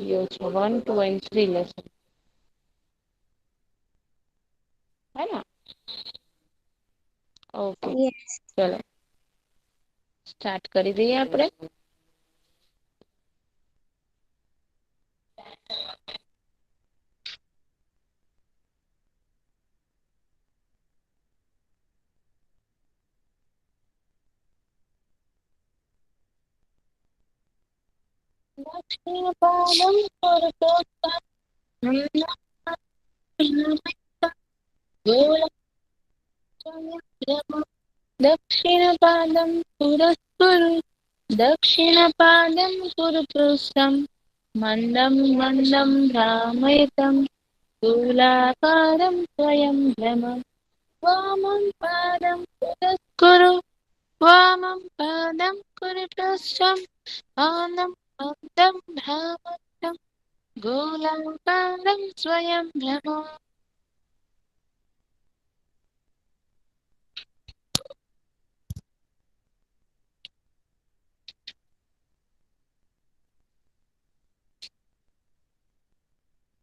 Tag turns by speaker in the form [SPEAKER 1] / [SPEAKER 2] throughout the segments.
[SPEAKER 1] ગયો છે 1, 2 and 3 lesson. હેને? Okay
[SPEAKER 2] yes.
[SPEAKER 1] ચલો સ્ટાર્ટ કરી દઈએ આપણે. દક્ષિણ પાદમ દક્ષિણપાદમ પુરસ્કુરુ દક્ષિણપાદમ ગુરુ પૃષ્ઠમ મંદં મંદં ભ્રામયતમ સ્થૂલાકારં સ્વયં ભ્રમ વામં પાદં પુરસ્કુરુ વામં પાદં ગુરુ પૃષ્ઠમ મંદં મંદં ભ્રામયતમ ગોલાકારં સ્વયં ભ્રમ.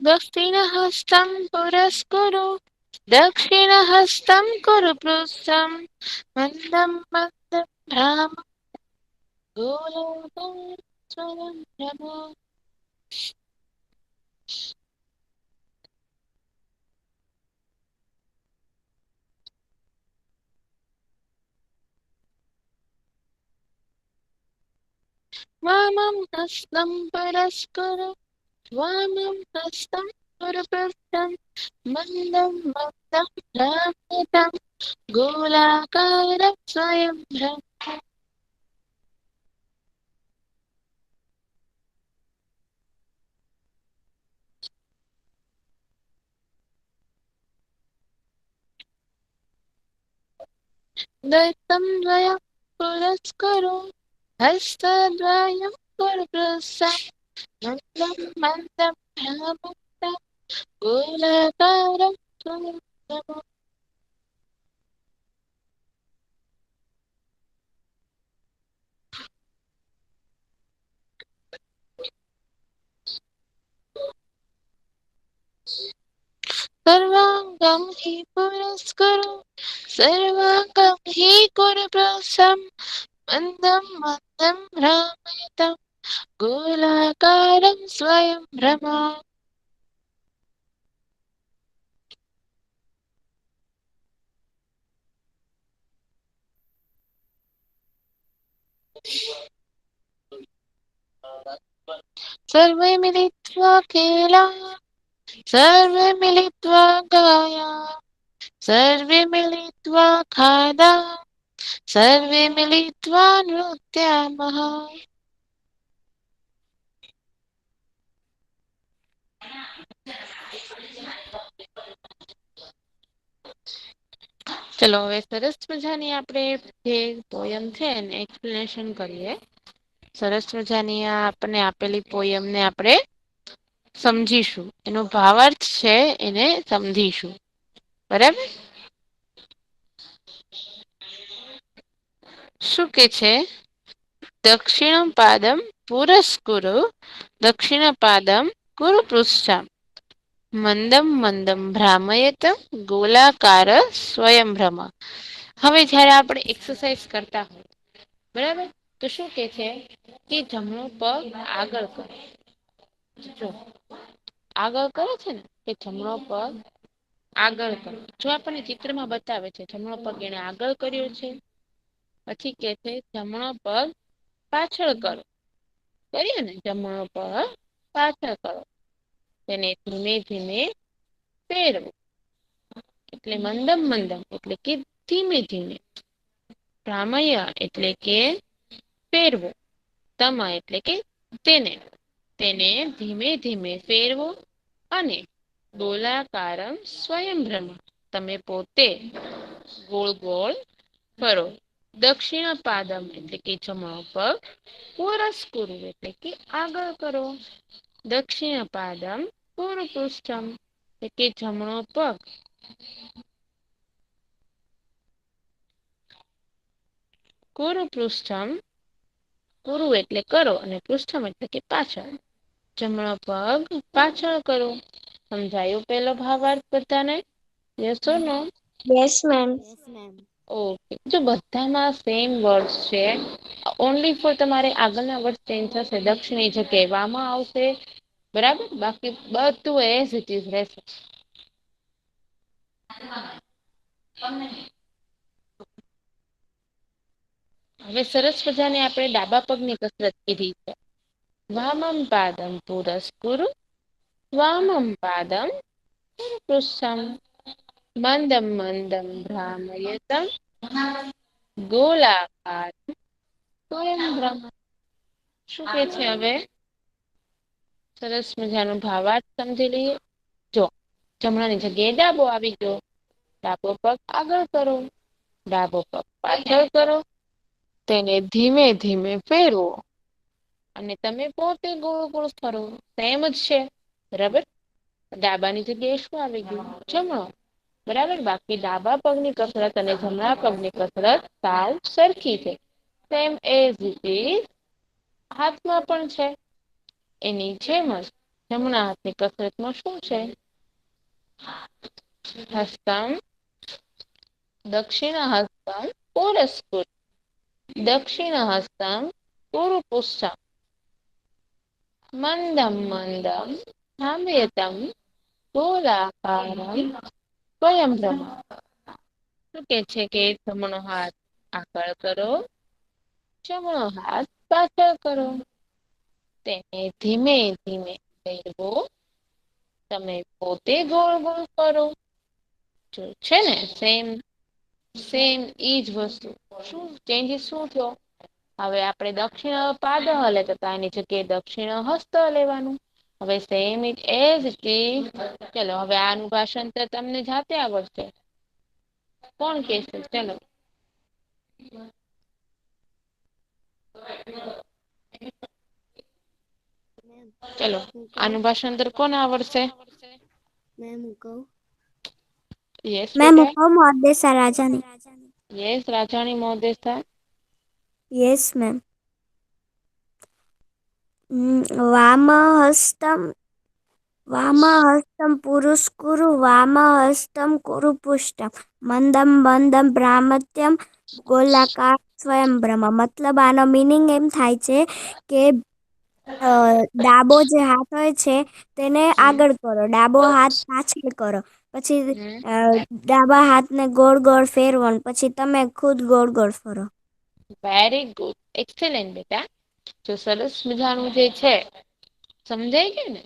[SPEAKER 1] દક્ષિણહસ્तं પુરસ્કુરુ દક્ષિણહસ્तं કુરુ પૃષ્ઠં મંદં મંદં ભ્રામયતમ ગોલાકારં સ્વયં ભ્રમ. વામં હસ્तं પુરસ્કુરુ વામં હસ્तं ગુરુ પૃષ્ઠં મંદં મંદં ભ્રામયતમ ગોલાકારં સ્વયં ભ્રમ. દત્तं દ્વયં પુરસ્કુરુ હસ્તદ્વયં ગુરુ પૃષ્ઠં મંદં મંદં ભ્રામયતમ ગોલાકારં સ્વયં ભ્રમ. સર્વાંગં હિ પુરસ્કુરુ સર્વાંગં હિ ગુરુ પૃષ્ઠં મંદં મંદં ભ્રામયતમ ગોલાકારં સ્વયં ભ્રમ. સર્વે મિલિત્વા ખેલા સર્વે મિલિત્વા ગાયા સર્વે મિલિત્વા ખાદા સર્વે મિલિત્વા નૃત્યામઃ. ચલો હવે સરસ મજાની આપણે જે પોયમ છે એને એક્સપ્લેનેશન કરીએ. સરસ મજાની આપણને આપેલી પોયમને આપણે સમજીશું, એનો ભાવાર્થ છે એને સમજીશું. બરાબર. શું કે છે? દક્ષિણ પાદમ પુરસ્કુરુ દક્ષિણ પાદમ ગુરુ પૃષ્ઠમ મંદમ મંદમ ભ્રામયતમ ગોલાકાર સ્વયં ભ્રમ. હવે જયારે આપણે એક્સરસાઇઝ કરતા હોય, બરાબર, તો શું કે છે કે જમણો પગ આગળ કરો. જો આગળ કરે છે ને કે જમણો પગ આગળ કરો. જો આપણને ચિત્રમાં બતાવે છે જમણો પગ એને આગળ કર્યો છે, પછી કે છે જમણો પગ પાછળ કરો. કરીએ ને જમણો પગ પાછળ કરો. તેને ધીમે ધીમે ફેરવો. એટલે મંદમ મંદમ એટલે કે ધીમે ધીમે. ભ્રામય એટલે કે ફેરવો. તમ એટલે કે તેને. તેને ધીમે ધીમે ફેરવો અને ગોલાકારમ સ્વયંભ્રમ તમે પોતે ગોળ ગોળ ફરો. દક્ષિણ પાદમ એટલે કે જમણો પગ પુરસ્કુરુ એટલે કે આગળ કરો. દક્ષિણ પાદમ પૂર્વ પૃષ્ઠમ એટલે કે જમણો પગ ગુરુ પૃષ્ઠમ ગુરુ એટલે કરો અને પૃષ્ઠમ એટલે કે પાછળ. જમણો પગ પાછળ કરો. સમજાયું પેલો ભાવાર્થ બધાને? Yes or no?
[SPEAKER 2] Yes ma'am.
[SPEAKER 1] Okay. જો બધામાં સેમ વર્ડ છે. ઓનલી ફોર તમારે આગળના વર્ડ ચેન્જ થશે. દક્ષિણી જગ્યાએ વામા આવશે. બરાબર, બાકી બધું એઝ ઇટ ઇઝ રહેશે. હવે સરસ મજાની આપણે ડાબા પગની કસરત કીધી છે. વામમ પાદમ પુરસ્કુરુ વામમ પાદમ પુરુષમ મંદમ મંદમ ભ્રામયતમ ગોલાકારમ શું કે છે હવે? સરસ મજાનો ભાવાર્થ સમજી લઈએ. જો જમણાની જગ્યાએ ડાબો આવી ગયો. ડાબો પગ આગળ કરો. ડાબો પગ પાછળ કરો. તેને ધીમે ધીમે ફેરવો. અને તમે પોતે ગોળ ગોળ ફરો. સેમ જ છે. બરાબર. ડાબાની જગ્યાએ શું આવી ગયું? જમણો. બરાબર. બાકી ડાબા પગની કસરત અને જમણા પગની કસરત સાવ સરખી છે. સેમ એઝ ઇટ ઇઝ હાથમાં પણ છે. એની જેમ જ જમણા હાથની કસરતમાં શું છે? હસ્તમ દક્ષિણ હસ્તમ પુરસ્કુત. દક્ષિણ હસ્તમ પૂર્વપુષ્ઠમ મંદમ મંદમ ભ્રામ્યતમ ગોલાકારમ સ્વયંભ્રમં. શું કે છે કે જમણો હાથ આગળ કરો. જમણો હાથ પાછળ કરો. તેને ધીમે ધીમે ફેરવો. તમે પોતે ગોળ ગોળ ફરો. જો છે ને સેમ સેમ ઈજ વસ્તુ. શું ચેન્જીસ શું થયો? હવે આપણે દક્ષિણ પાદ લેતા હતા એની જગ્યાએ દક્ષિણ હસ્ત લેવાનું. હવે સેમ એઝ ઇટ ઇઝ. ચલો હવે આનું ભાષાંતર તમને જાતે આવડશે. કોણ કેશે? ચલો. ચલો આનું ભાષાંતર કોને આવડશે?
[SPEAKER 2] મેમ હું કહું?
[SPEAKER 1] યસ
[SPEAKER 2] મેમ હું
[SPEAKER 1] બેટા.
[SPEAKER 2] કહું મોદેસા રાજાની.
[SPEAKER 1] યસ રાજાણી મોદેસા.
[SPEAKER 2] Yes ma'am. વામહસ્તમ વામહસ્તમ પુરુષકુરુ વામહસ્તમ કુરુ પુષ્ટમ મંદમ મંદમ ભ્રામત્યમ ગોલાકાર સ્વયંભ્રમ. મતલબ આનો મિનિંગ એમ થાય છે કે ડાબો જે હાથ હોય છે તેને
[SPEAKER 1] હમ
[SPEAKER 2] આગળ કરો. ડાબો હાથ પાછળ કરો. પછી
[SPEAKER 1] હમ
[SPEAKER 2] ડાબા હાથને ગોળ ગોળ ફેરવો. પછી તમે ખુદ ગોળ ગોળ ફરો.
[SPEAKER 1] Very good. એક્સેલેન્ટ બેટા. જો સરસ મજાનું જે છે સમજાઈ ગયું ને?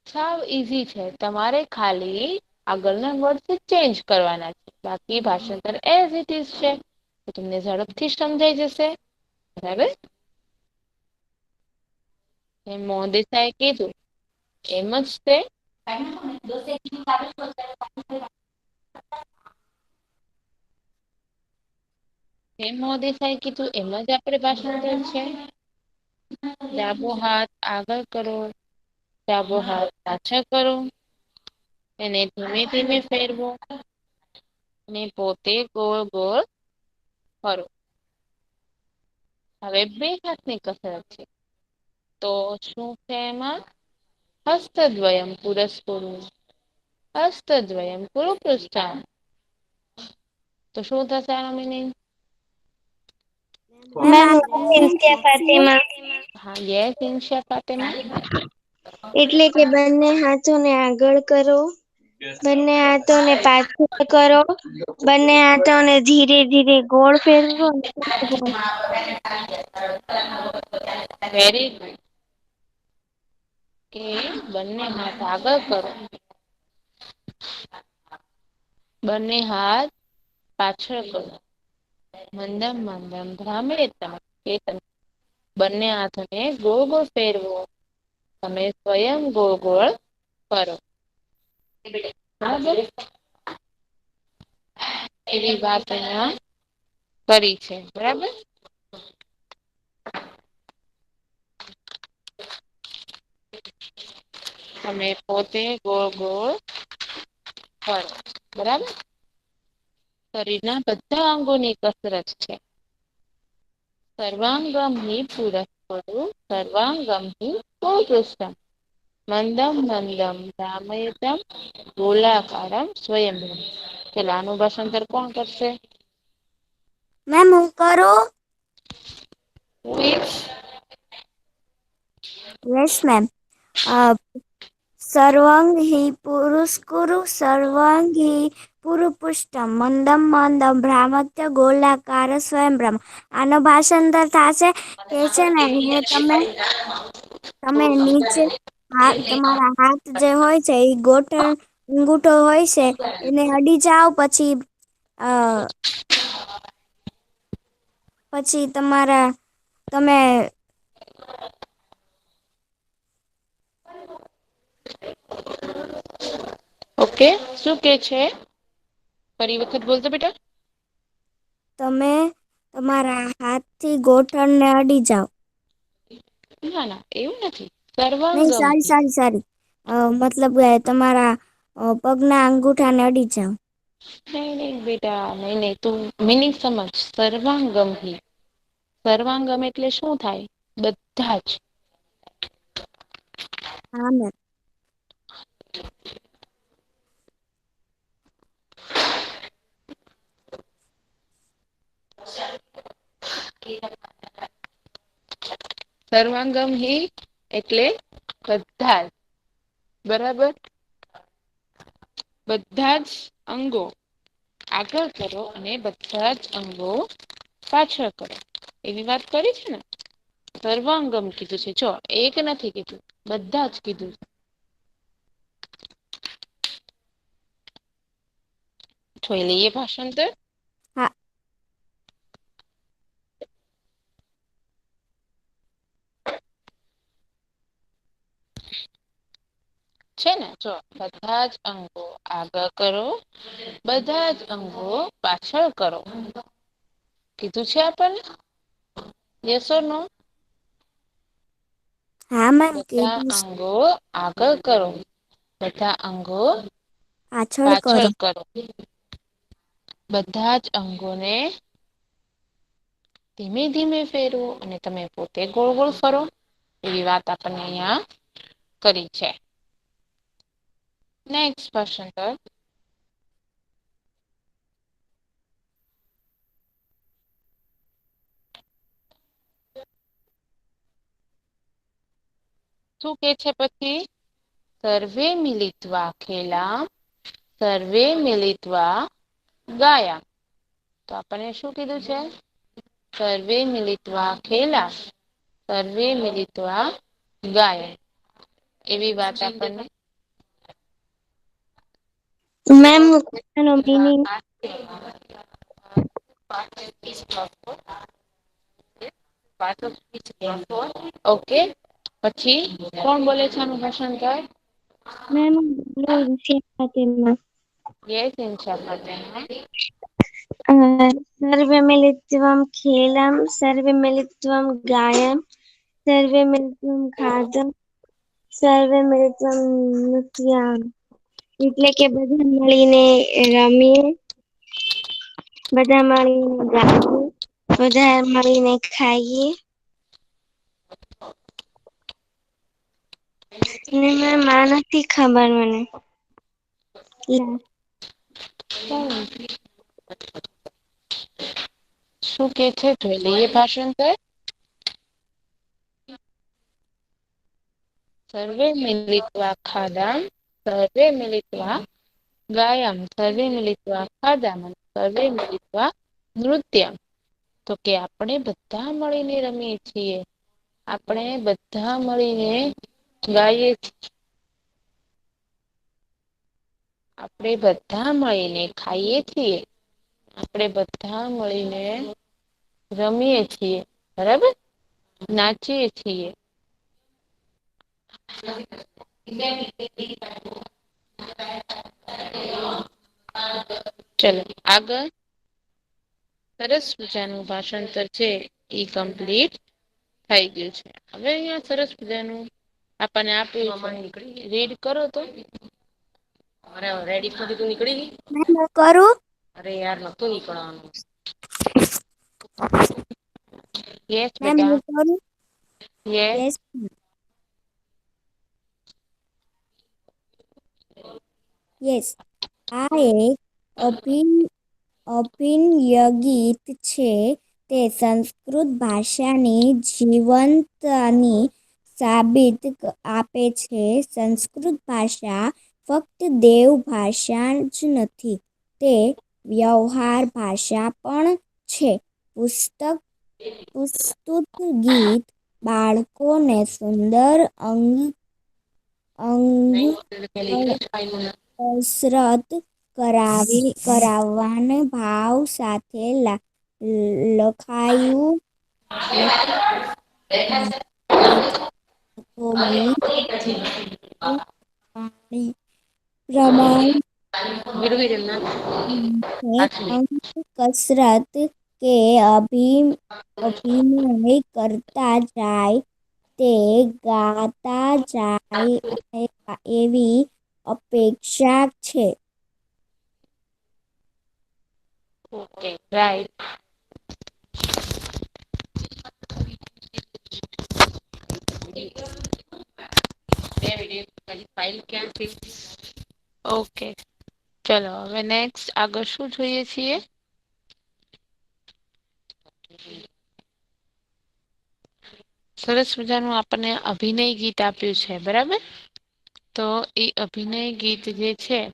[SPEAKER 1] સાવ ઈઝી છે. તમારે ખાલી આગળના વર્ડ ચેન્જ કરવાના છે. બાકી ભાષાંતર એઝ ઇટ ઇઝ છે. તો તમને ઝડપથી સમજાઈ જશે. બરાબર. એમ મોદેસાએ કીધું એમ જ તે એમ મોદેસાએ કીધું એમ જ આપણે ભાષાંતર છે. ડાબો હાથ આગળ કરો. ડાબો હાથ પાછળ કરો. એને ધીમે ધીમે ફેરવો. અને પોતે ગોળ ગોળ ફરો. હવે બે હાથની કસરત છે. તો શું છે એમાં? હસ્તદ્વયમ પુરસ્કુરુ હસ્તદ્વયમ કુરુ પૃષ્ઠમ. તો શું થશે આનો મીનિંગ?
[SPEAKER 2] મેમ હું કહું ઇન્સિયા ફાતિમા.
[SPEAKER 1] હા યસ ઇન્શા ફાતિમા.
[SPEAKER 2] એટલે કે બંને હાથોને આગળ કરો. બંને હાથોને પાછળ કરો. બંને હાથોને ધીરે ધીરે ગોળ ફેરવો.
[SPEAKER 1] Very good. કે બંને હાથ આગળ કરો. બંને હાથ પાછળ કરો. મંદમ મંદમ ભ્રામ્યતમ. બંને હાથોને ગોળ ગોળ ફેરવો. તમે સ્વયં ગોળ ગોળ ફરો. બરાબર. એવી વાત અહીંયા કરી છે. બરાબર. તમે પોતે ગોળ ગોળ ફરો. બરાબર. શરીરના બધા અંગોની કસરત છે. સર્વાંગમ હિ પુરસ્કુરુ સર્વાંગમ હિ પુરુષમ. મંદમ મંદમ રામયતમ ગોલાકારમ સ્વયં. પેલા આનું ભાષાંતર કોણ કરશે?
[SPEAKER 2] મેમ હું કરું? Yes ma'am. સર્વં હિ પુરુષકુરુ સર્વં હિ પુરુપુષ્ટમ મંદમ મંદમ ભ્રામત્ય ગોલાકાર સ્વયંભ્રમ. આનો ભાષાંતર થશે કે છે ને એ તમે નીચે તમારા હાથ જે હોય છે એ ગોઠણ અંગુઠો હોય છે એને અડી જાવ પછી અ પછી તમે
[SPEAKER 1] ઓકે શું કે છે ફરી વખત બોલતો બેટા.
[SPEAKER 2] તમે તમારા હાથથી ગોઠણને અડી જાવ.
[SPEAKER 1] ના ના એવું નથી.
[SPEAKER 2] નહી
[SPEAKER 1] સર્વાંગમથી
[SPEAKER 2] સારી મતલબ તમારા પગના અંગુઠાને અડી જાવ.
[SPEAKER 1] નહી નહી બેટા નહી નહી તું મિનિંગ સમજ સર્વાંગમથી. સર્વાંગમ એટલે શું થાય બધા જ.
[SPEAKER 2] હા મેમ.
[SPEAKER 1] સર્વાંગમ હિ એટલે બધા જ. બરાબર. બધા જ અંગો આગળ કરો અને બધા જ અંગો પાછળ કરો એવી વાત કરી છે ને. સર્વાંગમ કીધું છે જો એક નથી કીધું બધા જ કીધું. જોઈ લઈએ ભાષાંતર.
[SPEAKER 2] હા.
[SPEAKER 1] છે ને જો બધા જ અંગો આગળ કરો બધા જ અંગો પાછળ કરો કીધું છે આપણને યસ ઓર નો.
[SPEAKER 2] હા મેમ
[SPEAKER 1] બધા
[SPEAKER 2] કીધું છે.
[SPEAKER 1] અંગો આગળ કરો બધા અંગો પાછળ કરો. બધા જ અંગોને ધીમે ધીમે ફેરવો અને તમે પોતે ગોળ ગોળ ફરો. એવી વાત આપણને અહિયાં કરી છે. નેક્સ્ટ ભાષાંતર. શું કે છે પછી સર્વે મિલિત્વા ખેલામ સર્વે મિલિત્વા ગાયા. તો આપણને શું કીધું છે સર્વે મિલિત્વા ખેલા સર્વે મિલિત્વા ગાયા એવી વાત આપણને
[SPEAKER 2] મેમ એનો મીનિંગ
[SPEAKER 1] ઓકે પછી કોણ બોલે છે આનું ભાષાંતર.
[SPEAKER 2] મેમ સર્વે મિલિત્વા ખેલમ સર્વે મિલિત્વા ગાયમ સર્વે મિલિત્વા ખાદમ સર્વે મિલિત્વા નૃત્યામ એટલે કે બધા મળીને રમીએ બધા મળીને ગાઈએ બધા મળીને ખાઈએ. મેમ આ નથી ખબર મને.
[SPEAKER 1] શું કે છે જોઈ લઈએ ભાષાંતર. સર્વે મિલિત્વા ખાદામ સર્વે મિલિત્વા ગાયમ સર્વે મિલિત્વા ખાદામ સર્વે મિલિત્વા નૃત્યમ. તો કે આપણે બધા મળીને રમીએ છીએ. આપણે બધા મળીને ગાઈએ છીએ. આપણે બધા મળીને ખાઈએ છીએ. આપણેે બધા મળીને રમીએ છીએ બરાબર નાચીએ છીએ. ચલો આગળ. સરસ મજાનું ભાષાંતર છે ઈ કમ્પ્લીટ થઈ ગયું છે હવે અહિયાં સરસ મજાનું આપણને આપ્યું રીડ કરો તો. અરે રેડી થતી તું નીકળી ગઈ.
[SPEAKER 2] મેમ હું કરું.
[SPEAKER 1] અરે યાર નતું નીકળવાનું. યસ
[SPEAKER 2] મેમ
[SPEAKER 1] બેટા
[SPEAKER 2] હું કરું.
[SPEAKER 1] યસ.
[SPEAKER 2] યસ યસ, આ એક અભિન- અભિનય ગીત છે. તે સંસ્કૃત ભાષાની જીવંતતાની સાબિત આપે છે. સંસ્કૃત ભાષા ફક્ત દેવ ભાષા જ નથી, તે વ્યવહાર ભાષા પણ છે. પુસ્તક ગીત બાળકોને સુંદર અંગ કસરત કરાવવાને ભાવ સાથે લખાયું લખાય. તેથી ગીત પ્રમાણ અંક કસરત કે અભિનય કરતા જાય, તે ગાતા જાય એવી અપેક્ષા છે.
[SPEAKER 1] Okay, right. ઓકે, ચલો હવે નેક્સ્ટ આગળ શું જોઈએ છીએ? સરસ મજાનું આપણને અભિનય ગીત આપ્યું છે, બરાબર. તો એ અભિનય ગીત જે છે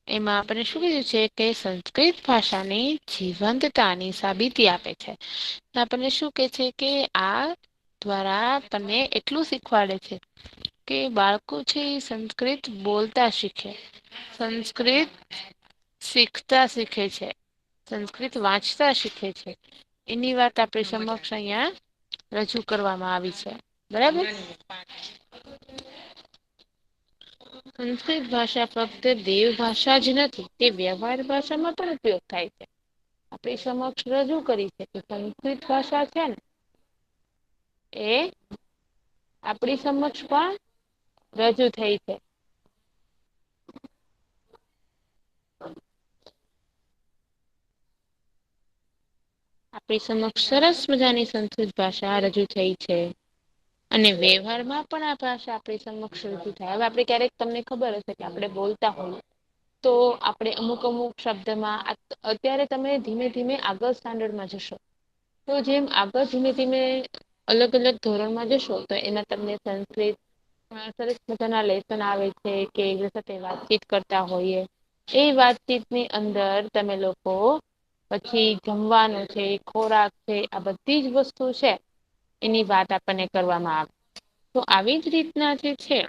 [SPEAKER 1] એમાં આપણે શું કીધું છે કે સંસ્કૃત ભાષાની જીવંતતાની સાબિતી આપે છે. આપણને શું કે છે કે આ દ્વારા આપણને એટલું શીખવાડે છે કે બાળકો છે એ સંસ્કૃત બોલતા શીખે, સંસ્કૃત શીખતા શીખે છે, સંસ્કૃત વાંચતા શીખે છે. એની વાત આપણી સમક્ષ અહિયાં રજૂ કરવામાં આવી છે, બરાબર. સંસ્કૃત ભાષા ફક્ત દેવ ભાષા જ નથી, તે વ્યવહાર ભાષામાં પણ ઉપયોગ થાય છે. આપણી સમક્ષ રજૂ કરી છે કે સંસ્કૃત ભાષા છે ને એ આપણી સમક્ષ પણ રજૂ થઈ છે. આપણી સમક્ષ સરસ મજાની સંસ્કૃત ભાષા રજૂ થઈ છે. અને વ્યવહારમાં પણ આ ભાષા આપણી સમક્ષ રજૂ થાય. હવે આપણે ક્યારેક તમને ખબર હશે કે આપણે બોલતા હોઈએ તો આપણે અમુક અમુક શબ્દમાં અત્યારે તમે ધીમે ધીમે આગળ સ્ટાન્ડર્ડમાં જશો તો જેમ આગળ ધીમે ધીમે અલગ અલગ ધોરણમાં જશો તો એમાં તમને સંસ્કૃત સરસ મજાના લેસન આવે છે કે એની સાથે વાતચીત કરતા હોઈએ. એ વાતચીતની અંદર તમે લોકો પછી જમવાનું છે, ખોરાક છે, આ બધી જ વસ્તુ છે એની વાત આપણને કરવામાં આવે. તો આવી જ રીતના જે છે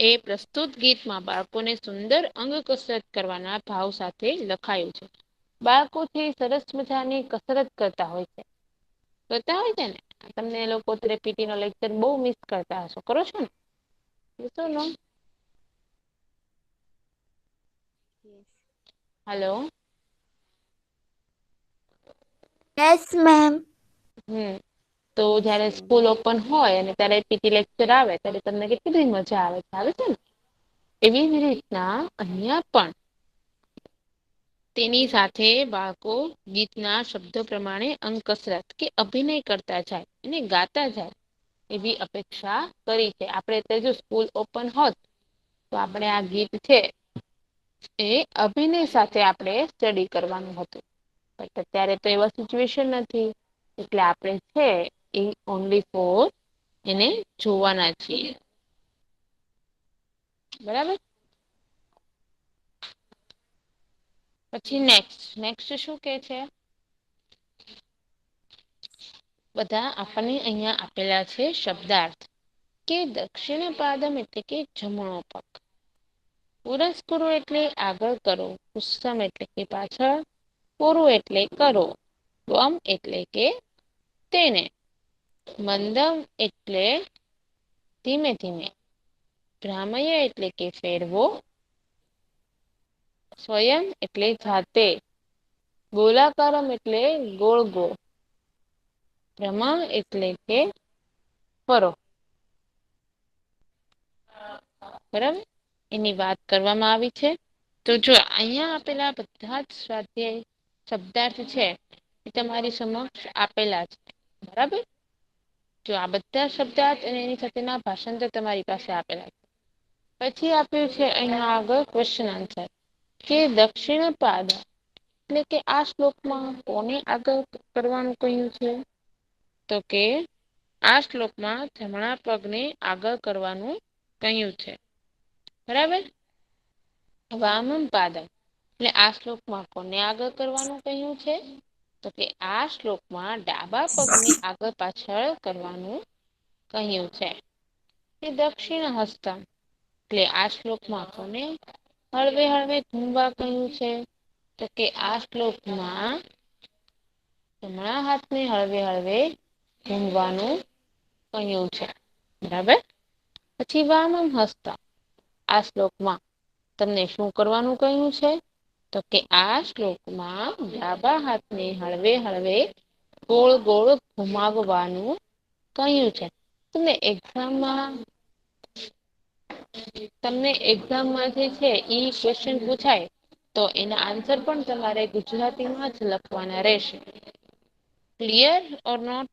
[SPEAKER 1] એ પ્રસ્તુત ગીતમાં બાળકોને સુંદર અંગ કસરત કરવાના ભાવ સાથે લખાયું છે. બાળકોથી સરસ મજાની કસરત કરતા હોય છે. કરતા હોય છે ને તમને એ લોકો પીટી નો લેક્ચર બહુ મિસ કરતા હશો, કરો છો ને? હલો.
[SPEAKER 2] Yes ma'am.
[SPEAKER 1] તો જયારે સ્કૂલ ઓપન હોય અને ત્યારે પીટી લેક્ચર આવે ત્યારે તમને કેટલી બધી મજા આવે છે, આવે છે ને? એવી જ રીતના અહીંયા પણ તેની સાથે બાળકો ગીતના શબ્દો પ્રમાણે અંક કસરત કે અભિનય કરતા જાય અને ગાતા જાય એવી અપેક્ષા કરી છે. આપણે અત્યારે જો સ્કૂલ ઓપન હોત તો આપણે આ ગીત છે એ અભિનય સાથે આપણે સ્ટડી કરવાનું હતું. બટ અત્યારે તો એવા સિચ્યુએશન નથી. એટલે આપણે છે એ ઓનલી ફોર એને જોવાના છીએ. બરાબર. પછી નેક્સ્ટ શું કે છે? બધા આપણને અહિયાં આપેલા છે શબ્દાર્થ કે દક્ષિણ પાદમ એટલે કે જમણો પગ. પુરસ્કરો એટલે આગળ કરો, પુષ્ટમ એટલે કે પાછળ, પૂરું એટલે કરો, વમ એટલે કે તેને, મંદમ એટલે ધીમે ધીમે, ભ્રામય એટલે કે ફેરવો, સ્વયં એટલે જાતે, ગોલાકારમ એટલે ગોળ ગોળ, ભ્રમણ એટલે કે ફરો. બરાબર એની વાત કરવામાં આવી છે. તો જો અહીંયા આપેલા બધા જ સ્વાધ્યાય શબ્દાર્થ છે એ તમારી સમક્ષ આપેલા છે. બરાબર. જો આ બધા શબ્દાર્થ અને એની સાથેના ભાષાંતર તમારી પાસે આપેલા છે. પછી આપ્યું છે અહીંયા આગળ ક્વેશ્ચન આન્સર કે દક્ષિણ પાદ એટલે કે આ શ્લોકમાં કોને આગળ કરવાનું કહ્યું છે તો કે આ શ્લોકમાં જમણા પગને આગળ કરવાનું કહ્યું છે બરાબર વામન પાદમ એટલે આ શ્લોકમાં કોને આગળ કરવાનું કહ્યું છે તો કે આ શ્લોકમાં ડાબા પગને આગળ પાછળ કરવાનું કહ્યું છે એ દક્ષિણ હસ્તમ એટલે આ શ્લોકમાં કોને હળવે હળવે ઘૂમવા કહ્યું છે તો કે આ શ્લોકમાં જમણા હાથને હળવે હળવે ઘૂમવાનું કહ્યું છે બરાબર પછી વામન હસ્ત આ શ્લોકમાં તમને શું કરવાનું કહ્યું છે તો કે આ શ્લોકમાં ડાબા હાથને હળવે હળવે ગોળ ગોળ ઘુમાવવાનું કહ્યું છે તમને એક્ઝામમાં જે છે ઈ ક્વેશ્ચન પૂછાય તો એના આન્સર પણ તમારે ગુજરાતીમાં જ લખવાના રહેશે ક્લિયર ઓર નોટ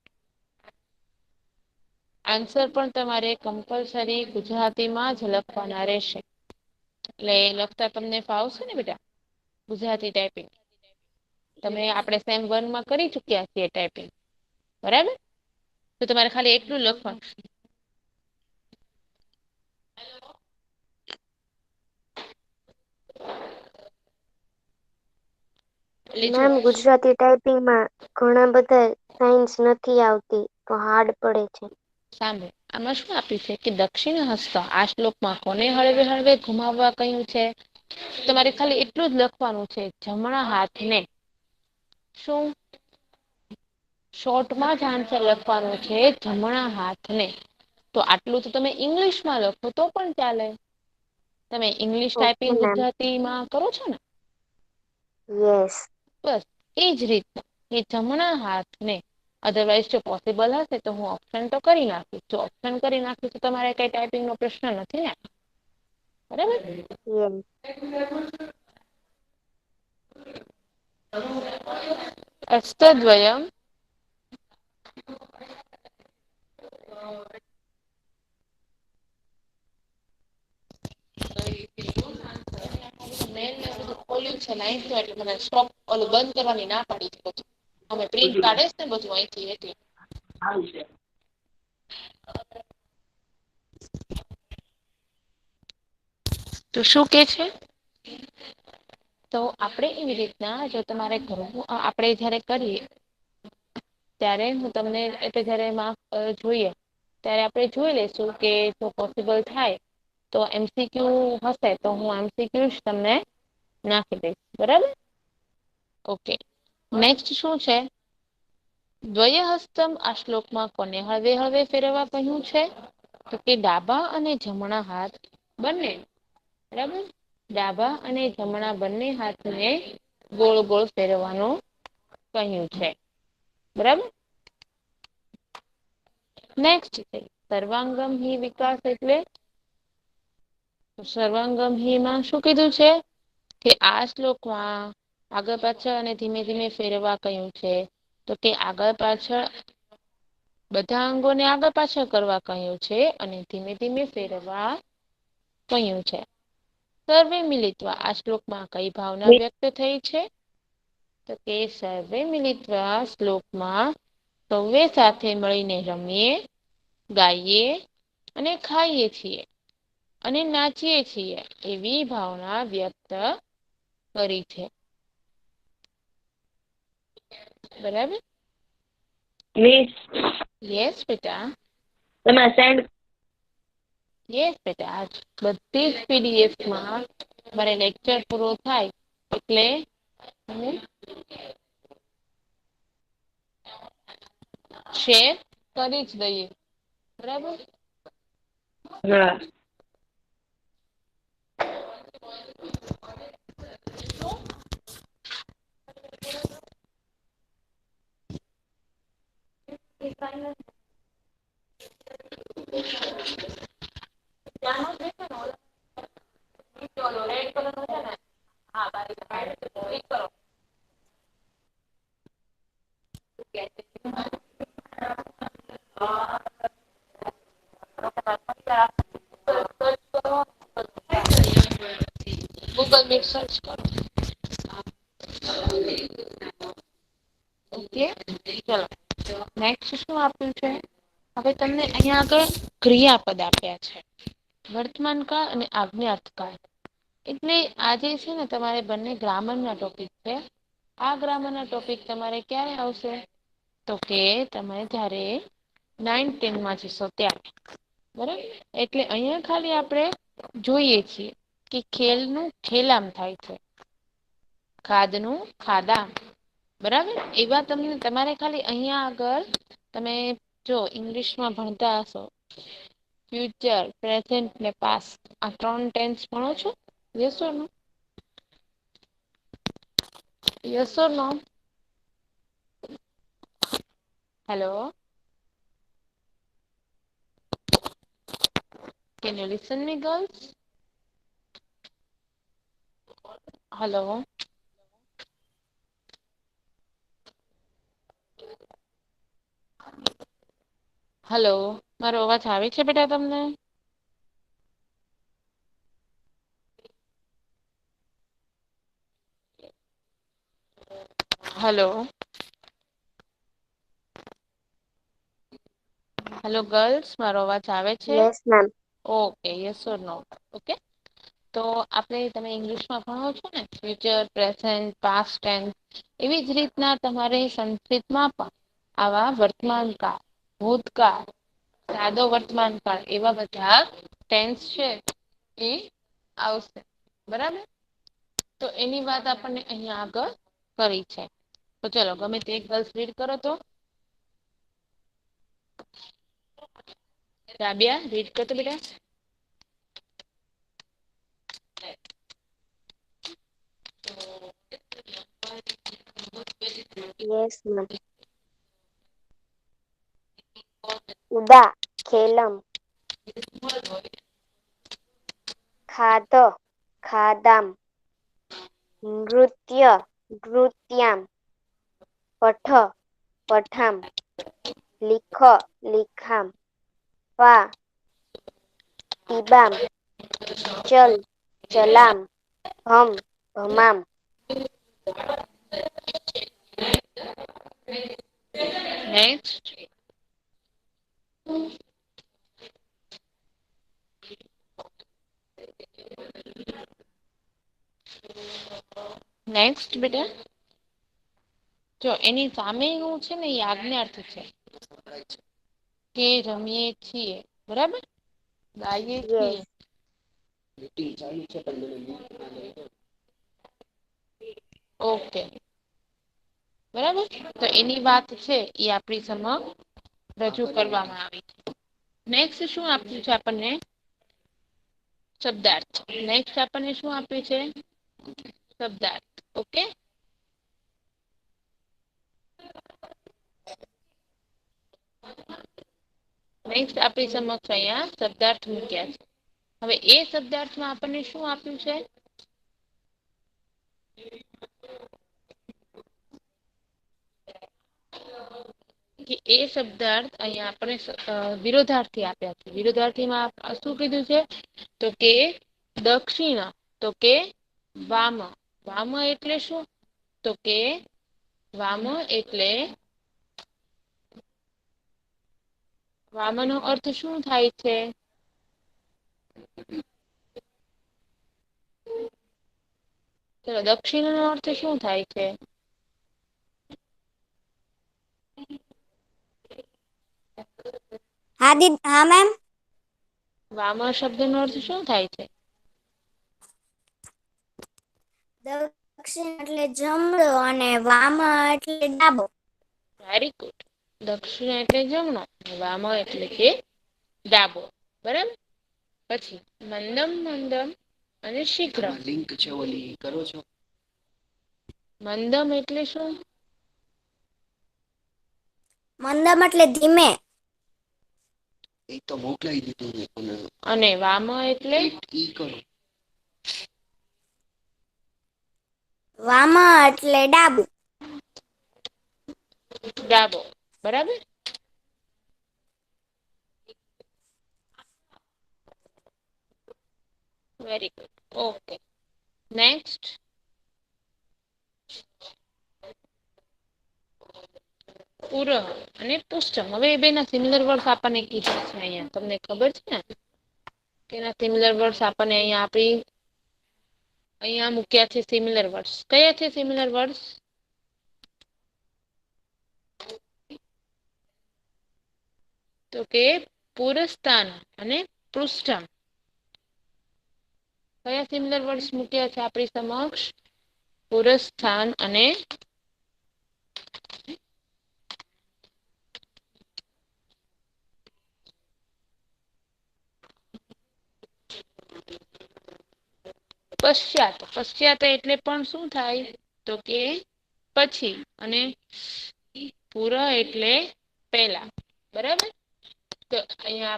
[SPEAKER 1] આન્સર પણ તમારે કમ્પલસરી ગુજરાતીમાં જ લખવાના રહેશે એટલે લખતા તમને ફાવશે ને બેટા ગુજરાતી ટાઈપિંગ તમે આપણે સેમ 1 માં કરી ચૂક્યા છીએ ટાઈપિંગ બરાબર તો તમારે ખાલી એટલું લખવાનું
[SPEAKER 3] મેમ ગુજરાતી ટાઈપિંગમાં ઘણા બધા સાઇન્સ નથી આવતી તો હાર્ડ પડે છે
[SPEAKER 1] સાંભળો આમાં શું આપ્યું છે કે દક્ષિણ હસ્ત આ શ્લોકમાં કોને હળવે હળવે ઘુમાવવા કહ્યું છે તમારે ખાલી એટલું જ લખવાનું છે જમણા હાથને શું શોર્ટમાં જ આન્સર લખવાનું છે જમણા હાથને તો આટલું તો તમે ઇંગ્લિશમાં લખો તો પણ ચાલે તમે ઇંગ્લિશ
[SPEAKER 3] ઓકે
[SPEAKER 1] ટાઈપિંગ
[SPEAKER 3] મેમ
[SPEAKER 1] ગુજરાતીમાં કરો છો ને
[SPEAKER 3] યસ
[SPEAKER 1] બસ એજ રીતે એ જમણા હાથને અધરવાઈઝ જો પોસિબલ હશે તો હું ઓપ્શન તો કરી નાખીશ જો ઓપ્શન કરી નાખીશ તો તમારે કઈ ટાઈપિંગ નો પ્રશ્ન નથી ને બરાબર
[SPEAKER 3] યસ
[SPEAKER 1] હસ્તદ્વયમ ખોલ્યું છે એટલે મને સ્ટોપ ઓલું બંધ કરવાની ના પાડી છે પછી અમે પ્રિન્ટ કાઢે છે ને બધું અહીંથી એટલે તો શું કે છે તો આપણે એવી રીતના જો તમારે કરવું આપણે જયારે કરીએ ત્યારે હું તમને એટલે જયારે જોઈએ ત્યારે આપણે જોઈ લઈશું કે જો પોસિબલ થાય તો એમસીક્યુ હશે તો હું એમસીક્યુ જ તમને નાખી દઈશ બરાબર ઓકે નેક્સ્ટ શું છે દ્વય હસ્તમ આ શ્લોકમાં કોને હળવે હળવે ફેરવવા કહ્યું છે તો કે ડાબા અને જમણા હાથ બંને બરાબર ડાબા અને જમણા બંને હાથને ગોળ ગોળ ફેરવવાનું કહ્યું છે બરાબર નેક્સ્ટ છે સર્વાંગમ હિ વિકાસ એટલે સર્વાંગમ હિ માં શું કીધું છે કે આ શ્લોકમાં આગળ પાછળ અને ધીમે ધીમે ફેરવવા કહ્યું છે તો કે આગળ પાછળ બધા અંગોને આગળ પાછળ કરવા કહ્યું છે અને ધીમે ધીમે ફેરવવા કહ્યું છે સર્વે મિલિત્વ આ શ્લોકમાં કઈ ભાવના વ્યક્ત થઈ છે તો કે સર્વે મિલિત્વ શ્લોકમાં સૌએ સાથે મળીને રમીએ ગાઈએ અને ખાઈએ છીએ અને નાચીએ છીએ એવી ભાવના વ્યક્ત કરી છે બરાબર
[SPEAKER 3] મિસ
[SPEAKER 1] યસ બેટા
[SPEAKER 3] તમે સેન્ડ
[SPEAKER 1] યસ બેટા આજ બધી જ પીડીએફમાં મારે લેક્ચર પૂરો થાય એટલે હું શેર કરી જ દઈએ બરાબર
[SPEAKER 3] હા
[SPEAKER 1] રેડ કલર નું છે ને હા ગૂગલ મીટ સર્ચ કરો. ઓકે ચલો નેક્સ્ટ શું આપ્યું છે. હવે તમને અહીંયા આગળ ક્રિયાપદ આપ્યા છે. વર્તમાન કાળ અને આજ્ઞાર્થ કાળ. એટલે આજે છે ને તમારે બંને ગ્રામર ના ટોપિક છે. આ ગ્રામર ના ટોપિક તમારે ક્યારે આવશે તો કે તમે જ્યારે 9-10 જશો ત્યારે. બરાબર એટલે અહિયાં ખાલી આપણે જોઈએ છીએ કે ખેલનું ખેલામ થાય છે. ખાદનું ખાદામ. બરાબર એવા તમને તમારે ખાલી અહિયાં આગળ તમે જો ઈંગ્લિશમાં ભણતા હશો. ફ્યુચર પ્રેઝન્ટ ને પાસ્ટ આ 3 ટેન્સ ભણો છો yes or no. Yes or no. Hello. Can you listen me girls. Hello. Hello મારો અવાજ આવે છે બેટા તમને. હલો. હેલો ગર્લ્સ મારો અવાજ આવે છે.
[SPEAKER 3] Yes ma'am.
[SPEAKER 1] Okay yes or no okay. તો આપણે તમે ઈંગ્લિશમાં ભણો છો ને ફ્યુચર પ્રેઝન્ટ પાસ્ટ ટેન્સ. એવી જ રીતના તમારે સંસ્કૃતમાં પણ આવા વર્તમાન કાળ ભૂતકાળ સાદો વર્તમાન કાળ એવા બધા ટેન્સ છે. એ આવશે બરાબર. તો એની વાત આપણને અહિયાં આગળ કરી છે. તો ચલો ગમે તે એક ગર્લ્સ રીડ કરો તો. રાબિયા રીડ કર તો બેટા.
[SPEAKER 3] Yes ma'am. ઉદા ખેલમ. ખાદ ખાદામ. નૃત્ય નૃત્યામ. પઠ પઠામ. લીખ લિખામ. વા પીબામ. ચલ ચલામ. ભમ ભમામ.
[SPEAKER 1] નેક્સ્ટ. નેક્સ્ટ બેટા. જો એની સામે એવું છે ને એ આજ્ઞાર્થ છે. કે રમીએ છીએ બરાબર ગાઈએ છીએ.
[SPEAKER 3] Yes
[SPEAKER 1] okay. બરાબર તો એની વાત છે એ આપણી સમક્ષ રજૂ કરવામાં આવી છે. નેક્સ્ટ શું આપ્યું છે આપણને. શબ્દાર્થ નેક્સ્ટ આપણને શું આપ્યું છે શબ્દાર્થ ઓકે. નેક્સ્ટ આપણી સમક્ષ અહીંયા શબ્દાર્થ મૂક્યા છે. હવે એ શબ્દાર્થમાં આપણને શું આપ્યું છે. કે એ શબ્દાર્થ અહિયાં આપણે વિરોધાર્થી આપ્યા છે વિરોધાર્થીમાં શું કીધું છે તો કે દક્ષિણ તો કે વામ વામ એટલે શું તો કે વામ એટલે વામનો અર્થ શું થાય છે. ચલો દક્ષિણ નો અર્થ શું થાય છે.
[SPEAKER 2] હા મેમ.
[SPEAKER 1] વામ શબ્દ નો અર્થ શું થાય છે.
[SPEAKER 2] દક્ષિણ એટલે જમણો અને વામ એટલે ડાબો.
[SPEAKER 1] વેરી ગુડ દક્ષિણ એટલે જમણો વામ એટલે કે ડાબો બરાબર પછી મંદમ મંદમ અને શીઘ્ર લિંક છે ઓલી કરો છો. મંદમ એટલે શું.
[SPEAKER 2] મંદમ એટલે ધીમે.
[SPEAKER 1] એ તો મોકલાઈ દીધું અને વામ એટલે ઈ કરો.
[SPEAKER 2] વામ એટલે ડાબુ.
[SPEAKER 1] ડાબો બરાબર. વેરી ગુડ ઓકે નેક્સ્ટ પૂરહ અને પુષ્ટમ. હવે એ બે ના સિમિલર વર્ડ આપણને કીધા છે અહિયાં તમને ખબર છે ને કેના સિમિલર વર્ડસ આપણને અહીંયા મૂક્યા છે સિમિલર વર્ડસ. કયા છે સિમિલર વર્ડસ? તો કે પુરસ્થાન અને પૃષ્ઠમ. કયા સિમિલર વર્ડસ મૂક્યા છે આપણી સમક્ષ? પુરસ્થાન અને પશ્ચાત. પશ્ચાત એટલે પણ શું થાય તો કે પછી, અને પૂરહ એટલે પેલા. બરાબર. તો અહીંયા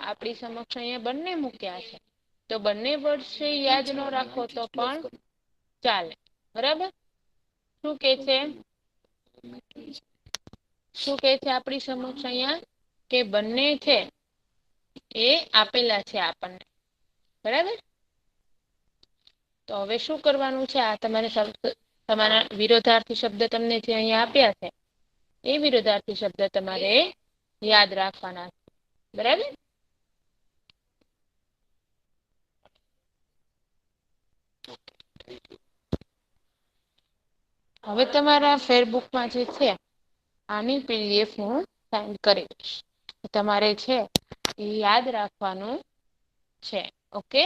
[SPEAKER 1] આપણી સમક્ષ અહીંયા બંને મૂક્યા છે. તો બંને વર્ડ છે યાદ ન રાખો તો પણ ચાલે. બરાબર. શું કે છે? શું કે છે આપણી સમક્ષ અહિયાં? કે બંને છે એ આપેલા છે આપણને. બરાબર. તો હવે શું કરવાનું છે? આ તમારા વિરોધાર્થી શબ્દ તમને જે અહીંયા આપ્યા છે એ વિરોધાર્થી શબ્દ તમારે યાદ રાખવાના. બરાબર. હવે તમારા ફેરબુકમાં જે છે આની પીડીએફ હું સેન્ડ કરીશ. તમારે છે એ યાદ રાખવાનું છે. ઓકે.